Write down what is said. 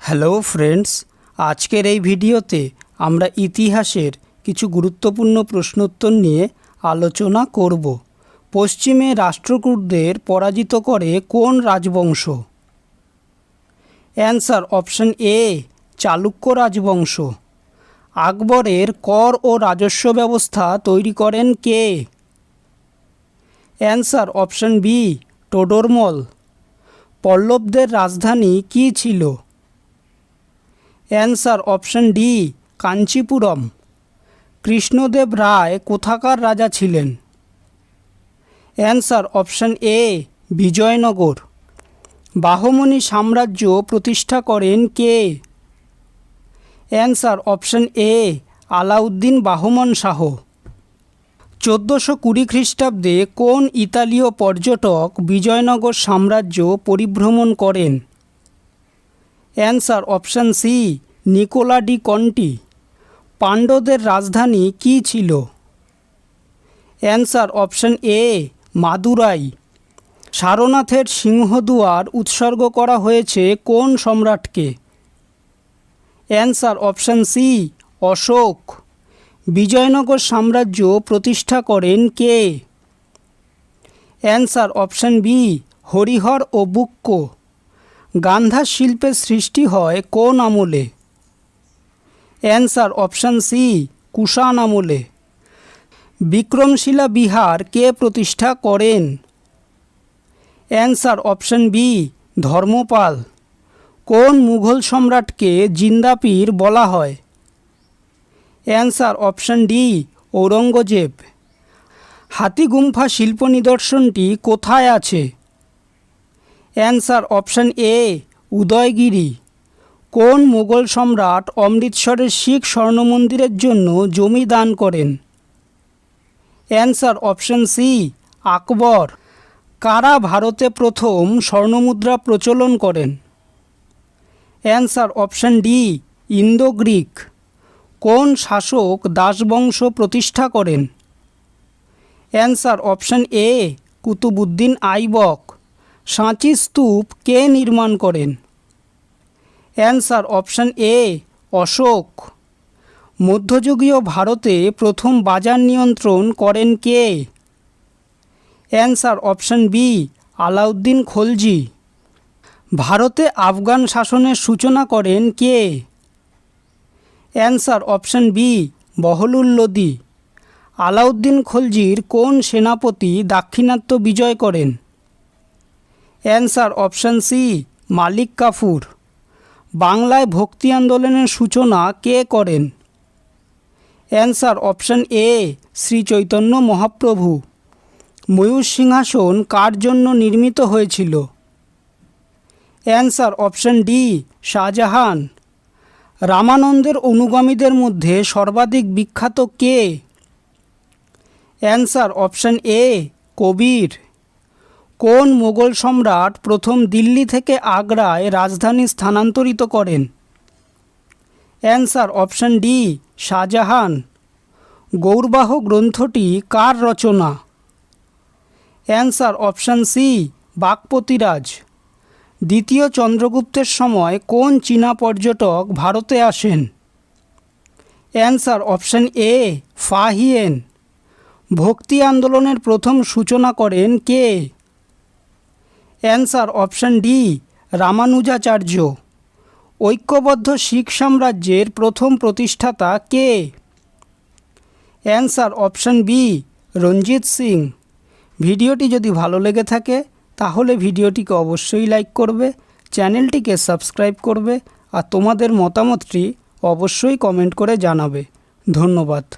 Hello friends, আজকের এই ভিডিওতে আমরা ইতিহাসের কিছু গুরুত্বপূর্ণ প্রশ্নোত্তর নিয়ে আলোচনা করব। পশ্চিমে রাষ্ট্রকূটদের পরাজিত করে কোন রাজবংশ? অ্যান্সার অপশন এ, চালুক্য রাজবংশ। আকবরের কর ও রাজস্ব ব্যবস্থা তৈরি করেন কে? Answer option B, Todarmal. পল্লবদের রাজধানী কী ছিল? Answer option D, Kanchipuram. Krishnadeva Raya কোথাকার রাজা ছিলেন? Answer option A, Vijayanagar. Bahmani সাম্রাজ্য প্রতিষ্ঠা করেন কে? Answer option A, Alauddin Bahman Shah. 1420 খ্রিস্টাব্দে কোন ইতালীয় পর্যটক বিজয়নগর সাম্রাজ্য পরিভ্রমণ করেন? Answer option C, Nicola de Conti. পাণ্ড্যদের রাজধানী কী ছিল? Answer option A, Madurai. সারনাথের সিংহদুয়ার উৎসর্গ করা হয়েছে কোন সম্রাটকে? Answer option C, Ashok. Bijoynagar সাম্রাজ্য প্রতিষ্ঠা করেন কে? অ্যান্সার অপশন বি, হরিহর ও বুক্ক। গান্ধা শিল্পের সৃষ্টি হয় কোন আমলে? অ্যান্সার অপশন সি, কুষাণ আমলে। বিক্রমশিলা বিহার কে প্রতিষ্ঠা করেন? Answer option B, Dharmapala. কোন মুঘল সম্রাটকে জিন্দাপীর বলা হয়? Answer option D, Aurangzeb. Hathigumpha শিল্প নিদর্শনটি কোথায় আছে? Answer option A, Udayagiri. কোন মুঘল সম্রাট অমৃতসরের শিখ স্বর্ণমন্দিরের জন্য জমি দান করেন? Answer option C, Akbar. কারা ভারতে প্রথম স্বর্ণমুদ্রা প্রচলন করেন? Answer option D, Indo Greek. কোন শাসক দাসবংশ প্রতিষ্ঠা করেন? Answer option A, Qutubuddin Aibak. সাঁচি স্তূপ কে নির্মাণ করেন? Answer option A, Ashoka. মধ্যযুগীয় ভারতে প্রথম বাজার নিয়ন্ত্রণ করেন কে? Answer option B, Alauddin Khalji. ভারতে আফগান শাসনের সূচনা করেন কে? Answer option B, Bahlul Lodi. Alauddin খলজির কোন সেনাপতি দাক্ষিণাত্য বিজয় করেন? Answer option C, Malik Kafur. বাংলায় ভক্তি আন্দোলনের সূচনা কে করেন? Answer option A, Shri Chaitanya Mahaprabhu. ময়ূর সিংহাসন কার জন্য নির্মিত হয়েছিল? Answer option D, Shahjahan. রামানন্দের অনুগামীদের মধ্যে সর্বাধিক বিখ্যাত কে? অ্যান্সার অপশন এ, কবির। কোন মোগল সম্রাট প্রথম দিল্লি থেকে আগ্রায় রাজধানী স্থানান্তরিত করেন? Answer option D, Shahjahan. গৌরবাহ গ্রন্থটি কার রচনা? Answer option C, Vakpatiraj. দ্বিতীয় চন্দ্রগুপ্তের সময় কোন চীনা পর্যটক ভারতে আসেন? Answer option A, Fahien. ভক্তি আন্দোলনের প্রথম সূচনা করেন কে? Answer option D, Ramanujacharya. ঐক্যবদ্ধ শিখ সাম্রাজ্যের প্রথম প্রতিষ্ঠাতা কে? Answer option B, Ranjit Singh. ভিডিওটি যদি ভালো লেগে থাকে তাহলে ভিডিওটিকে অবশ্যই লাইক করবে, চ্যানেলটিকে সাবস্ক্রাইব করবে আর তোমাদের মতামতটি অবশ্যই কমেন্ট করে জানাবে। ধন্যবাদ।